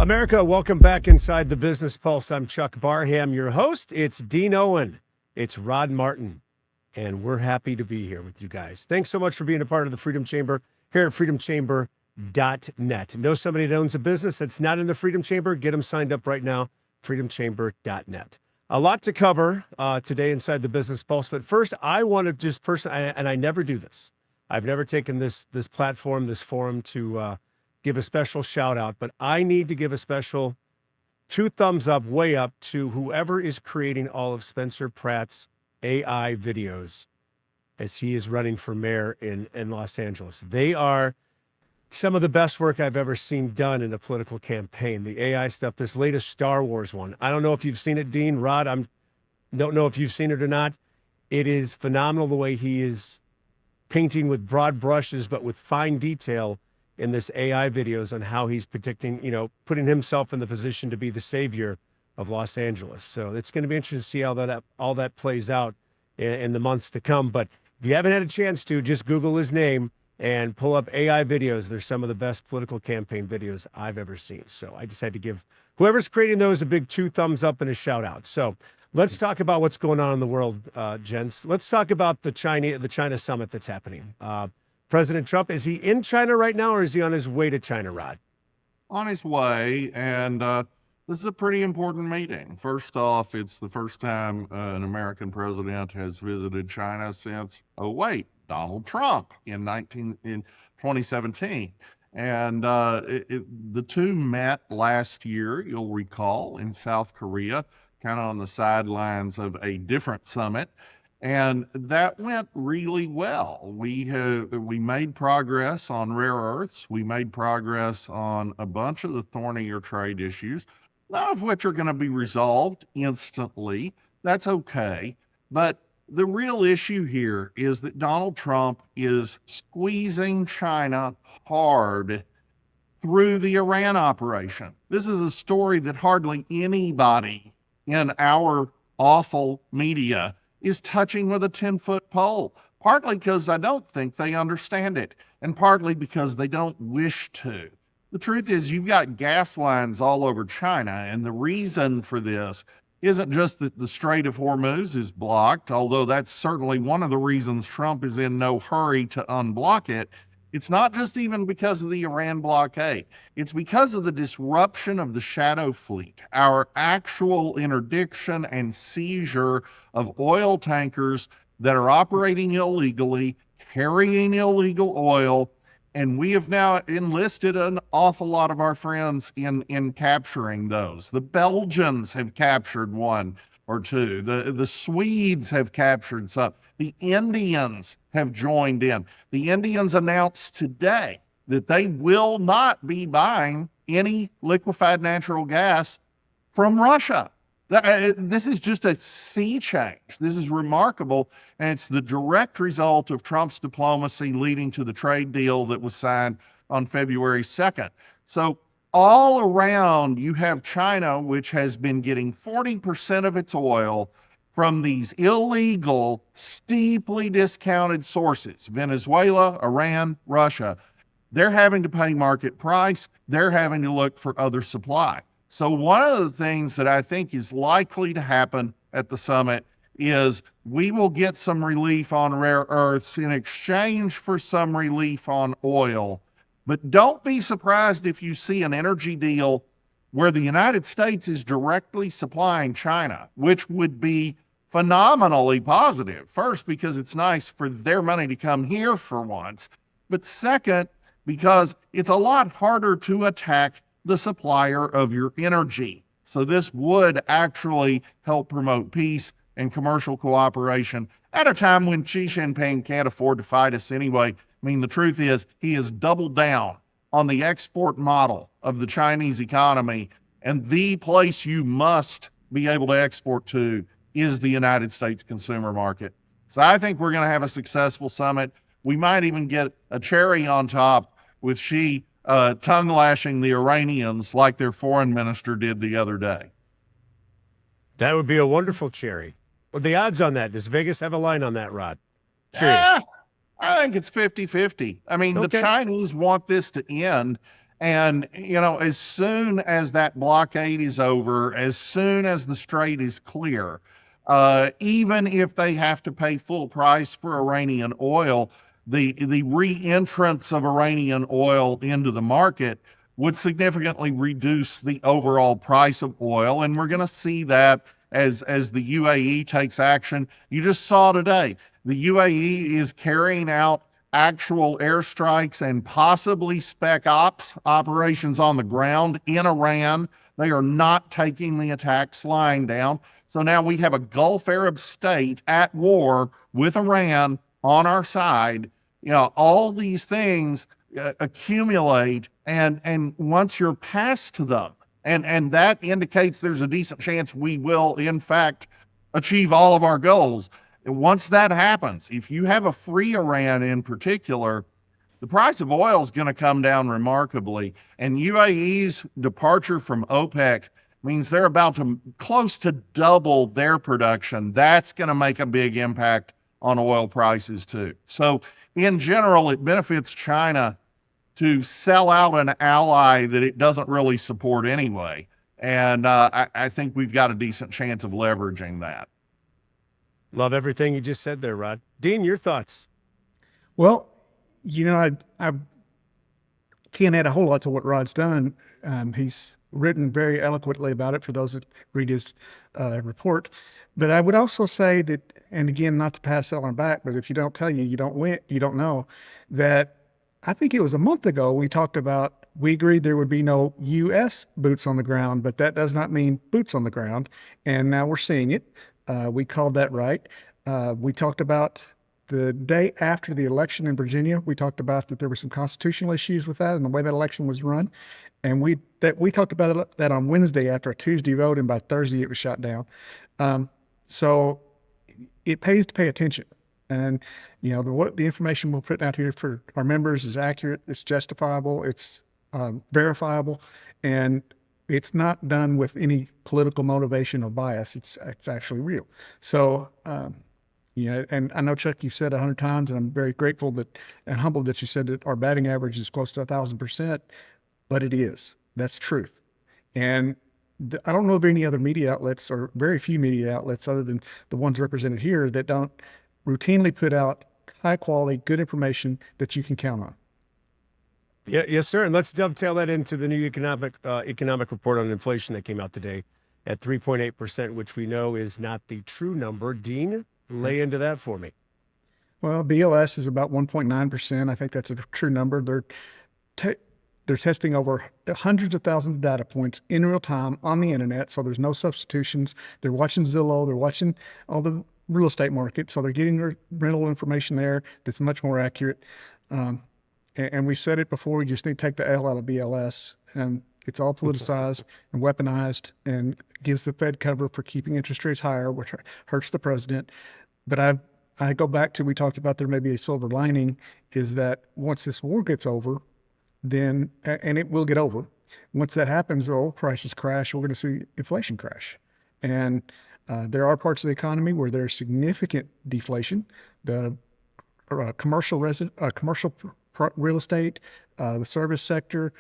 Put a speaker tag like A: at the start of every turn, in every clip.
A: America, welcome back inside the Business Pulse. I'm Chuck Barham, your host. It's Dean Owen. It's Rod Martin. And we're happy to be here with you guys. Thanks so much for being a part of the Freedom Chamber here at freedomchamber.net. Know somebody that owns a business that's not in the Freedom Chamber? Get them signed up right now, freedomchamber.net. A lot to cover today inside the Business Pulse. But first, I want to just personally, and I never do this. I've never taken this platform, this forum to give a special shout out, but I need to give a special 2 thumbs up, way up to whoever is creating all of Spencer Pratt's AI videos as he is running for mayor in Los Angeles. They are some of the best work I've ever seen done in a political campaign. The AI stuff, this latest Star Wars one. I don't know if you've seen it, Dean, Rod. Don't know if you've seen it or not. It is phenomenal the way he is painting with broad brushes, but with fine detail in this AI videos on how he's predicting, putting himself in the position to be the savior of Los Angeles. So it's going to be interesting to see how all that plays out in the months to come. But if you haven't had a chance to, just Google his name and pull up AI videos. They're some of the best political campaign videos I've ever seen. So I just had to give whoever's creating those a big 2 thumbs up and a shout out. So let's talk about what's going on in the world, gents. Let's talk about the China summit that's happening. President Trump, is he in China right now, or is he on his way to China, Rod?
B: On his way, and this is a pretty important meeting. First off, it's the first time an American president has visited China since, Donald Trump in 2017. And the two met last year, you'll recall, in South Korea, kind of on the sidelines of a different summit. And that went really well. We made progress on rare earths. We made progress on a bunch of the thornier trade issues, none of which are going to be resolved instantly. That's okay. But the real issue here is that Donald Trump is squeezing China hard through the Iran operation. This is a story that hardly anybody in our awful media is touching with a 10-foot pole, partly because I don't think they understand it, and partly because they don't wish to. The truth is, you've got gas lines all over China, and the reason for this isn't just that the Strait of Hormuz is blocked, although that's certainly one of the reasons Trump is in no hurry to unblock it. It's not just even because of the Iran blockade. It's because of the disruption of the shadow fleet, our actual interdiction and seizure of oil tankers that are operating illegally, carrying illegal oil, and we have now enlisted an awful lot of our friends in capturing those. The Belgians have captured 1 or 2. The Swedes have captured some. The Indians have joined in. The Indians announced today that they will not be buying any liquefied natural gas from Russia. This is just a sea change. This is remarkable, and it's the direct result of Trump's diplomacy leading to the trade deal that was signed on February 2nd. So all around, you have China, which has been getting 40% of its oil from these illegal, steeply discounted sources, Venezuela, Iran, Russia. They're having to pay market price. They're having to look for other supply. So one of the things that I think is likely to happen at the summit is we will get some relief on rare earths in exchange for some relief on oil. But don't be surprised if you see an energy deal where the United States is directly supplying China, which would be phenomenally positive. First, because it's nice for their money to come here for once. But second, because it's a lot harder to attack the supplier of your energy. So this would actually help promote peace and commercial cooperation at a time when Xi Jinping can't afford to fight us anyway. I mean, the truth is he has doubled down on the export model of the Chinese economy, and the place you must be able to export to is the United States consumer market. So I think we're going to have a successful summit. We might even get a cherry on top with Xi tongue lashing the Iranians like their foreign minister did the other day.
A: That would be a wonderful cherry. What are the odds on that? Does Vegas have a line on that, Rod? Curious.
B: I think it's 50-50. I mean,
A: Okay.
B: The Chinese want this to end, And, as soon as that blockade is over, as soon as the strait is clear, even if they have to pay full price for Iranian oil, the re-entrance of Iranian oil into the market would significantly reduce the overall price of oil. And we're going to see that as the UAE takes action. You just saw today, the UAE is carrying out actual airstrikes and possibly spec ops operations on the ground in Iran. They are not taking the attacks lying down. So now we have a Gulf Arab state at war with Iran on our side. All these things accumulate, and once you're past them, and that indicates there's a decent chance we will, in fact, achieve all of our goals. And once that happens, if you have a free Iran in particular, the price of oil is going to come down remarkably. And UAE's departure from OPEC means they're about to close to double their production. That's going to make a big impact on oil prices too. So in general, it benefits China to sell out an ally that it doesn't really support anyway. And I think we've got a decent chance of leveraging that.
A: Love everything you just said there, Rod. Dean, your thoughts?
C: Well, I can't add a whole lot to what Rod's done. He's written very eloquently about it for those that read his report. But I would also say that, and again, not to pass it on back, but if you don't tell you don't win, you don't know, that I think it was a month ago we agreed there would be no U.S. boots on the ground, but that does not mean boots on the ground. And now we're seeing it. We called that right. We talked about the day after the election in Virginia. We talked about that there were some constitutional issues with that and the way that election was run. And we talked about that on Wednesday after a Tuesday vote, and by Thursday it was shot down. So it pays to pay attention. And, the information we'll put out here for our members is accurate, it's justifiable, it's verifiable, and it's not done with any political motivation or bias. It's actually real. So, and I know, Chuck, you've said 100 times, and I'm very grateful and humbled that you said that our batting average is close to 1,000%, but it is. That's truth. And I don't know of any other media outlets, or very few media outlets other than the ones represented here, that don't routinely put out high quality, good information that you can count on.
A: Yeah, yes, sir. And let's dovetail that into the new economic report on inflation that came out today at 3.8%, which we know is not the true number. Dean, lay into that for me.
C: Well, BLS is about 1.9%. I think that's a true number. They're testing over hundreds of thousands of data points in real time on the internet, so there's no substitutions. They're watching Zillow. They're watching all the real estate market, so they're getting their rental information there that's much more accurate. And we've said it before, we just need to take the L out of BLS. And it's all politicized and weaponized and gives the Fed cover for keeping interest rates higher, which hurts the president. But I go back to, we talked about there may be a silver lining, is that once this war gets over, then, and it will get over, once that happens, oil prices crash, we're going to see inflation crash. And there are parts of the economy where there's significant deflation. The commercial real estate, the service sector,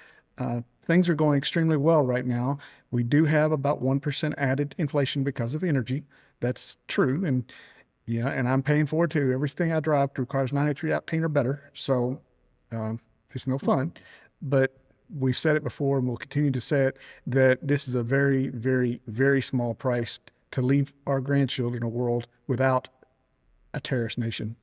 C: things are going extremely well right now. We do have about 1% added inflation because of energy. That's true. And and I'm paying for it too. Everything I drive requires 93 octane or better. So it's no fun. But we've said it before, and we'll continue to say it, that this is a very, very, very small price to leave our grandchildren a world without a terrorist nation.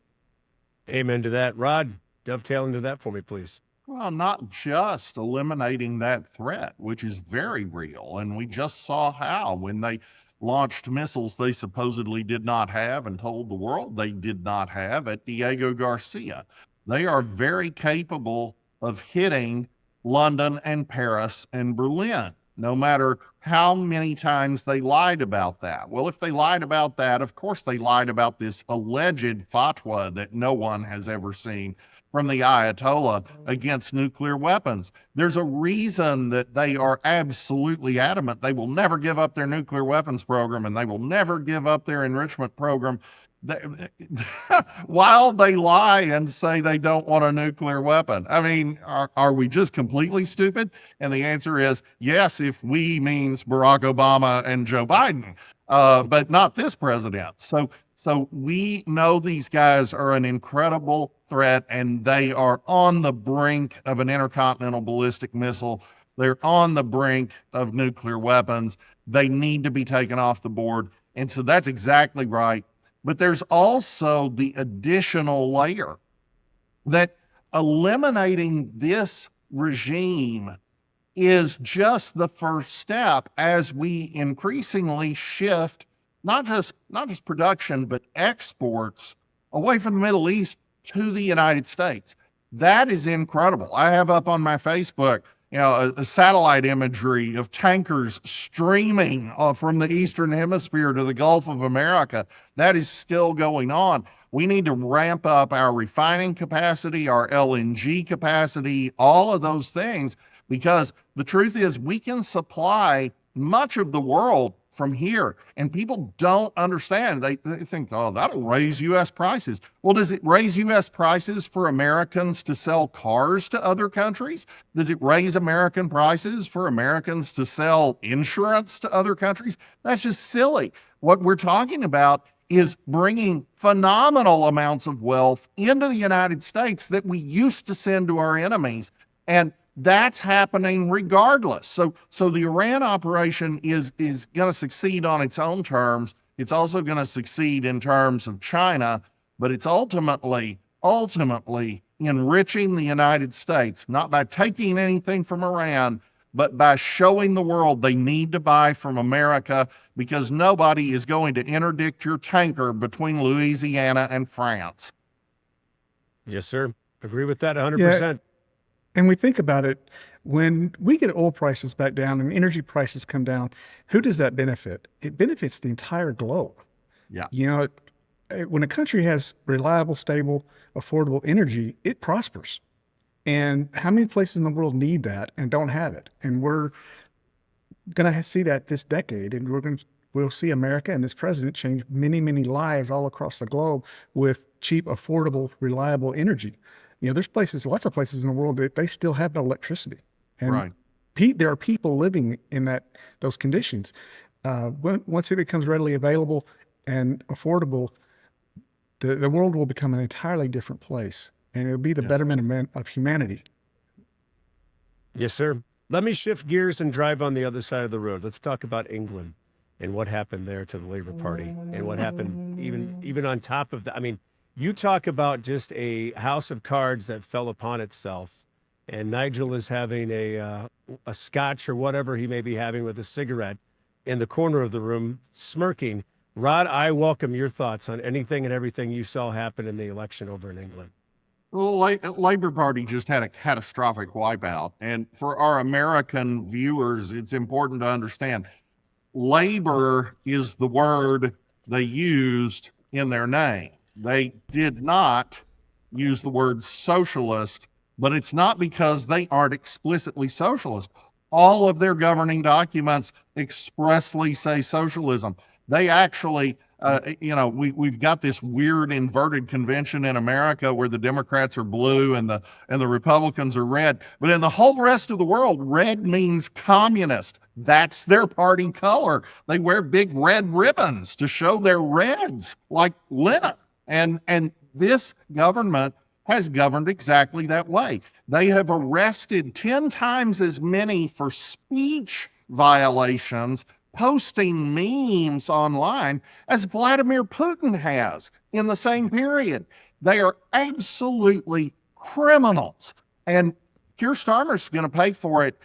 A: Amen to that. Rod, dovetail into that for me, please.
B: Well, not just eliminating that threat, which is very real. And we just saw how when they launched missiles they supposedly did not have and told the world they did not have at Diego Garcia. They are very capable of hitting London and Paris and Berlin, no matter how many times they lied about that. Well, if they lied about that, of course they lied about this alleged fatwa that no one has ever seen from the Ayatollah against nuclear weapons. There's a reason that they are absolutely adamant they will never give up their nuclear weapons program, and they will never give up their enrichment program, while they lie and say they don't want a nuclear weapon. I mean, are we just completely stupid? And the answer is yes, if we means Barack Obama and Joe Biden, but not this president. So we know these guys are an incredible threat, and they are on the brink of an intercontinental ballistic missile. They're on the brink of nuclear weapons. They need to be taken off the board. And so that's exactly right. But there's also the additional layer that eliminating this regime is just the first step as we increasingly shift not just production, but exports away from the Middle East to the United States. That is incredible. I have up on my Facebook, a satellite imagery of tankers streaming from the Eastern Hemisphere to the Gulf of America. That is still going on. We need to ramp up our refining capacity, our LNG capacity, all of those things, because the truth is we can supply much of the world from here, and people don't understand. They think, oh, that'll raise U.S. prices. Well, does it raise U.S. prices for Americans to sell cars to other countries? Does it raise American prices for Americans to sell insurance to other countries? That's just silly. What we're talking about is bringing phenomenal amounts of wealth into the United States that we used to send to our enemies. And that's happening regardless. So the Iran operation is going to succeed on its own terms. It's also going to succeed in terms of China, but it's ultimately enriching the United States, not by taking anything from Iran, but by showing the world they need to buy from America, because nobody is going to interdict your tanker between Louisiana and France.
A: Yes, sir. Agree with that 100%.
C: And we think about it, when we get oil prices back down and energy prices come down, who does that benefit? It benefits the entire globe.
B: Yeah.
C: When a country has reliable, stable, affordable energy, it prospers. And how many places in the world need that and don't have it? And we're going to see that this decade, and we'll see America and this president change many, many lives all across the globe with cheap, affordable, reliable energy. There's lots of places in the world that they still have no electricity. And
B: right.
C: There are people living in those conditions. Once it becomes readily available and affordable, the world will become an entirely different place, and it'll be the betterment of humanity.
A: Yes, sir. Let me shift gears and drive on the other side of the road. Let's talk about England and what happened there to the Labour Party, and what happened even on top of that. I mean, you talk about just a house of cards that fell upon itself, and Nigel is having a scotch or whatever he may be having with a cigarette in the corner of the room, smirking. Rod, I welcome your thoughts on anything and everything you saw happen in the election over in England.
B: Well, Labor Party just had a catastrophic wipeout. And for our American viewers, it's important to understand Labor is the word they used in their name. They did not use the word socialist, but it's not because they aren't explicitly socialist. All of their governing documents expressly say socialism. They actually, we've got this weird inverted convention in America where the Democrats are blue and the Republicans are red. But in the whole rest of the world, red means communist. That's their party color. They wear big red ribbons to show their reds, like Lenin. And this government has governed exactly that way. They have arrested 10 times as many for speech violations, posting memes online, as Vladimir Putin has in the same period. They are absolutely criminals. And Keir Starmer's going to pay for it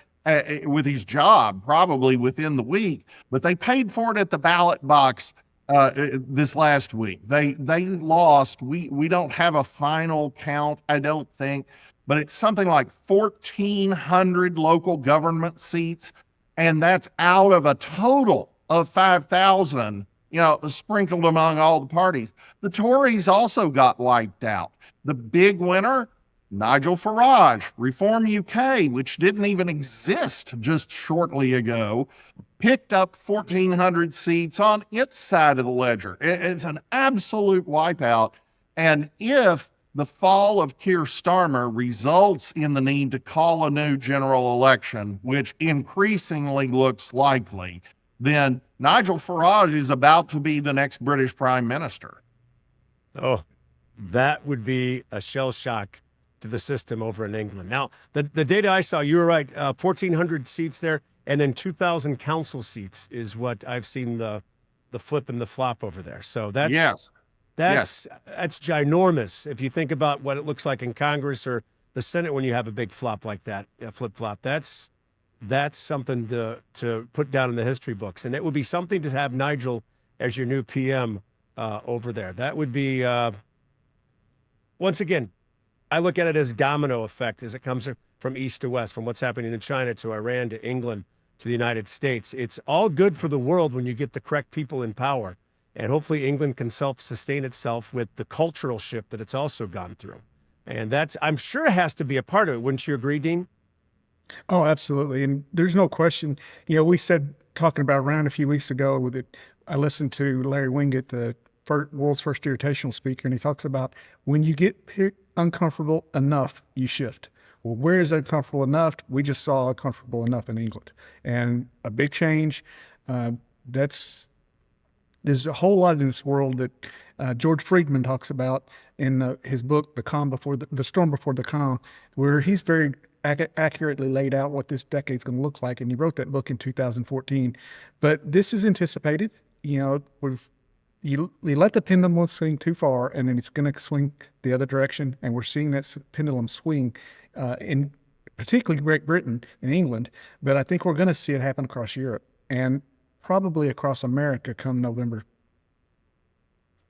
B: with his job, probably within the week. But they paid for it at the ballot box this last week. They lost. We don't have a final count, I don't think, but it's something like 1,400 local government seats, and that's out of a total of 5,000, sprinkled among all the parties. The Tories also got wiped out. The big winner Nigel Farage, Reform UK, which didn't even exist just shortly ago, picked up 1,400 seats on its side of the ledger. It's an absolute wipeout. And if the fall of Keir Starmer results in the need to call a new general election, which increasingly looks likely, then Nigel Farage is about to be the next British Prime Minister.
A: Oh, that would be a shell shock to the system over in England. Now, the data I saw, you were right, 1,400 seats there, and then 2,000 council seats is what I've seen the flip and the flop over there. So that's that's ginormous. If you think about what it looks like in Congress or the Senate when you have a big flop like that, a flip flop, that's something to put down in the history books, and it would be something to have Nigel as your new PM over there. That would be once again, I look at it as domino effect as it comes from east to west, from what's happening in China to Iran to England to the United States. It's all good for the world when you get the correct people in power. And hopefully England can self-sustain itself with the cultural shift that it's also gone through. And that's, I'm sure, has to be a part of it. Wouldn't you agree, Dean?
C: Oh, absolutely. And there's no question. We said, talking about Iran a few weeks ago, with it, I listened to Larry Winget, the world's first irritational speaker, and he talks about when you get uncomfortable enough, you shift. Well, where is uncomfortable enough? We just saw uncomfortable enough in England, and a big change. There's a whole lot in this world that George Friedman talks about in his book, The Storm Before the Calm, where he's very accurately laid out what this decade's going to look like. And he wrote that book in 2014. But this is anticipated. You let the pendulum swing too far, and then it's going to swing the other direction. And we're seeing that pendulum swing in particularly Great Britain and England. But I think we're going to see it happen across Europe and probably across America come November.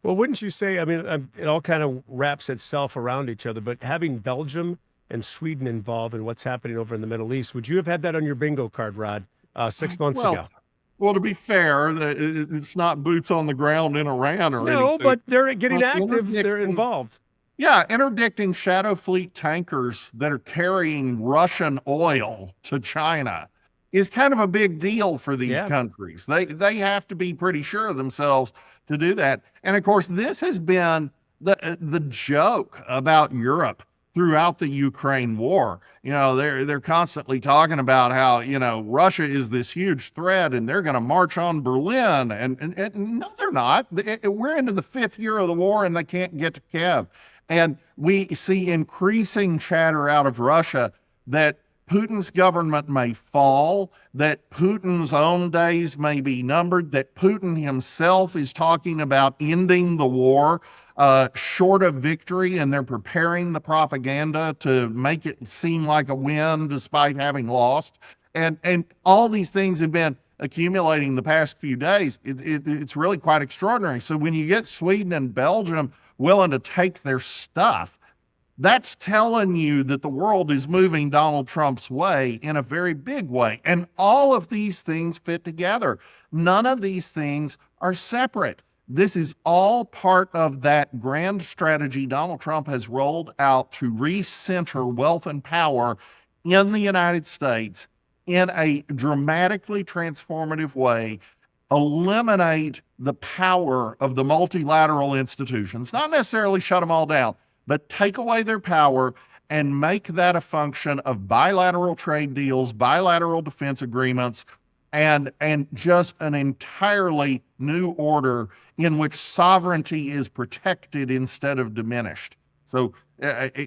A: Well, wouldn't you say, I mean, it all kind of wraps itself around each other, but having Belgium and Sweden involved in what's happening over in the Middle East, would you have had that on your bingo card, Rod, 6 months ago?
B: Well, to be fair, it's not boots on the ground in Iran or anything.
A: No, but they're getting active. They're involved.
B: Yeah, interdicting Shadow Fleet tankers that are carrying Russian oil to China is kind of a big deal for these countries. They have to be pretty sure of themselves to do that. And of course, this has been the joke about Europe throughout the Ukraine war. They're constantly talking about how, Russia is this huge threat and they're going to march on Berlin. And no, they're not. We're into the 5th year of the war and they can't get to Kiev. And we see increasing chatter out of Russia that Putin's government may fall, that Putin's own days may be numbered, that Putin himself is talking about ending the war short of victory, and they're preparing the propaganda to make it seem like a win despite having lost. And all these things have been accumulating the past few days. It's really quite extraordinary. So when you get Sweden and Belgium willing to take their stuff, that's telling you that the world is moving Donald Trump's way in a very big way. And all of these things fit together. None of these things are separate. This is all part of that grand strategy Donald Trump has rolled out to recenter wealth and power in the United States in a dramatically transformative way, eliminate the power of the multilateral institutions, not necessarily shut them all down, but take away their power and make that a function of bilateral trade deals, bilateral defense agreements, and just an entirely new order in which sovereignty is protected instead of diminished. So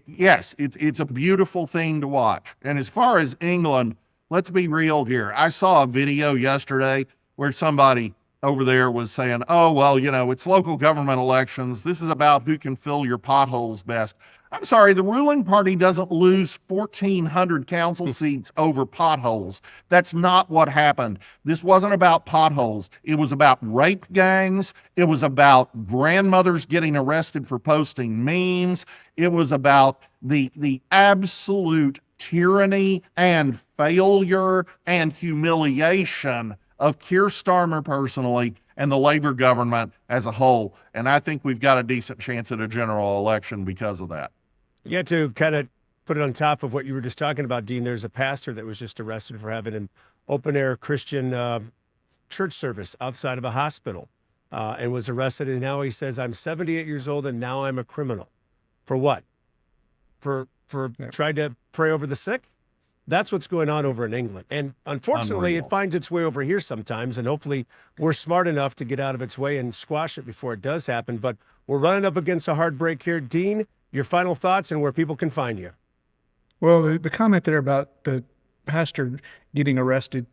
B: yes, it's a beautiful thing to watch. And as far as England, let's be real here. I saw a video yesterday where somebody over there was saying, oh, well, it's local government elections. This is about who can fill your potholes best. I'm sorry, the ruling party doesn't lose 1,400 council seats over potholes. That's not what happened. This wasn't about potholes. It was about rape gangs. It was about grandmothers getting arrested for posting memes. It was about the absolute tyranny and failure and humiliation of Keir Starmer personally and the Labor government as a whole. And I think we've got a decent chance at a general election because of that.
A: You get to kind of put it on top of what you were just talking about, Dean, there's a pastor that was just arrested for having an open-air Christian church service outside of a hospital and was arrested. And now he says, I'm 78 years old and now I'm a criminal. For what? For trying to pray over the sick? That's what's going on over in England. And unfortunately,
B: Unreal.
A: it finds its way over here sometimes. And hopefully we're smart enough to get out of its way and squash it before it does happen. But we're running up against a hard break here. Dean, your final thoughts and where people can find you.
C: Well, the comment there about the pastor getting arrested,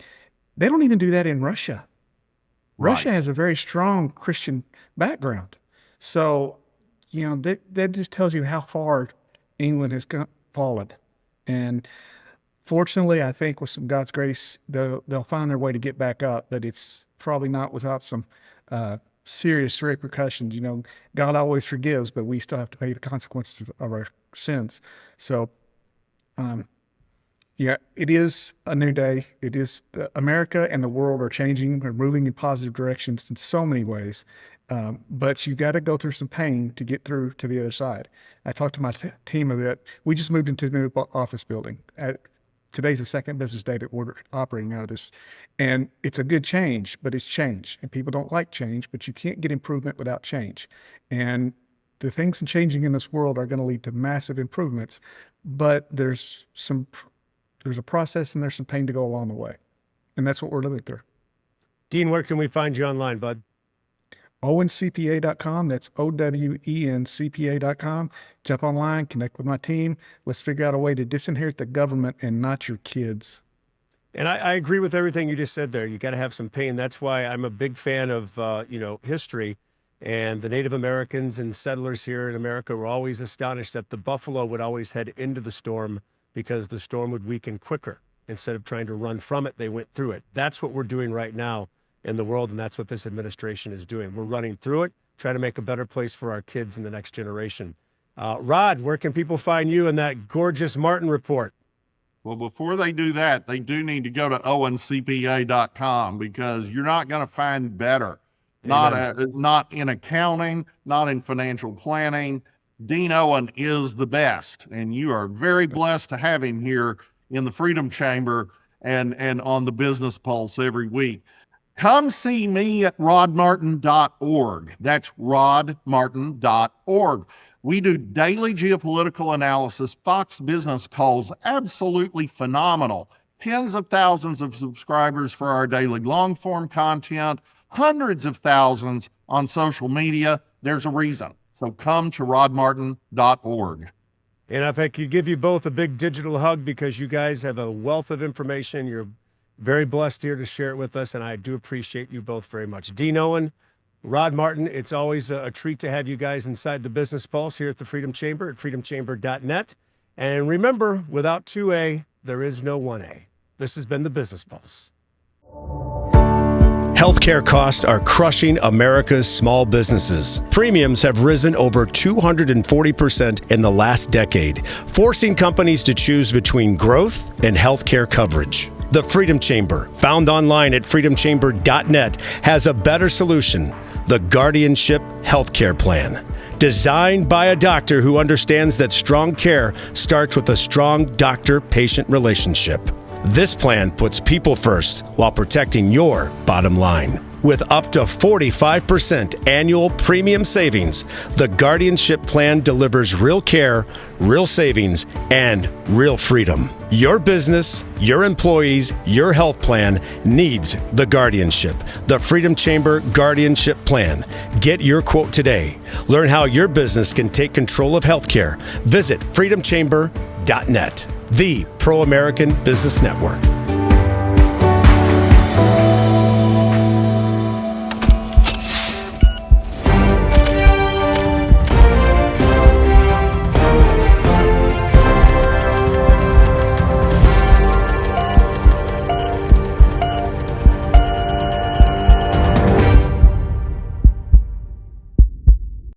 C: they don't even do that in Russia. Russia has a very strong Christian background. So, that just tells you how far England has fallen. And fortunately, I think with some God's grace, they'll find their way to get back up, but it's probably not without some serious repercussions. God always forgives, but we still have to pay the consequences of our sins. So, it is a new day. It is America and the world are changing. We're moving in positive directions in so many ways. But you got to go through some pain to get through to the other side. I talked to my team about it. We just moved into a new office building. Today's the second business day that we're operating out of this. And it's a good change, but it's change. And people don't like change, but you can't get improvement without change. And the things changing in this world are going to lead to massive improvements, but there's a process and there's some pain to go along the way. And that's what we're living through.
A: Dean, where can we find you online, bud?
C: OwenCPA.com. That's OWENCPA.com. Jump online, connect with my team. Let's figure out a way to disinherit the government and not your kids.
A: And I agree with everything you just said there. You got to have some pain. That's why I'm a big fan of, history. And the Native Americans and settlers here in America were always astonished that the buffalo would always head into the storm because the storm would weaken quicker. Instead of trying to run from it, they went through it. That's what we're doing right now in the world, and that's what this administration is doing. We're running through it, trying to make a better place for our kids in the next generation. Rod, where can people find you in that gorgeous Martin report?
B: Well, before they do that, they do need to go to OwenCPA.com because you're not going to find better. Not in accounting, not in financial planning. Dean Owen is the best, and you are very blessed to have him here in the Freedom Chamber and on the Business Pulse every week. Come see me at rodmartin.org. That's rodmartin.org. We do daily geopolitical analysis. Fox Business calls absolutely phenomenal. Tens of thousands of subscribers for our daily long-form content, hundreds of thousands on social media. There's a reason. So come to rodmartin.org.
A: And if I could give you both a big digital hug because you guys have a wealth of information. You're very blessed here to share it with us, and I do appreciate you both very much. Dean Owen, Rod Martin, it's always a treat to have you guys inside the Business Pulse here at the Freedom Chamber at freedomchamber.net. And remember, without 2A, there is no 1A. This has been the Business Pulse. Healthcare costs are crushing America's small businesses. Premiums have risen over 240% in the last decade, forcing companies to choose between growth and healthcare coverage. The Freedom Chamber, found online at freedomchamber.net, has a better solution: the Guardianship Healthcare Plan. Designed by a doctor who understands that strong care starts with a strong doctor-patient relationship. This plan puts people first while protecting your bottom line. With up to 45% annual premium savings, the Guardianship Plan delivers real care, real savings, and real freedom. Your business, your employees, your health plan needs the Guardianship. The Freedom Chamber Guardianship Plan. Get your quote today. Learn how your business can take control of healthcare. Visit freedomchamber.net, the pro-American business network.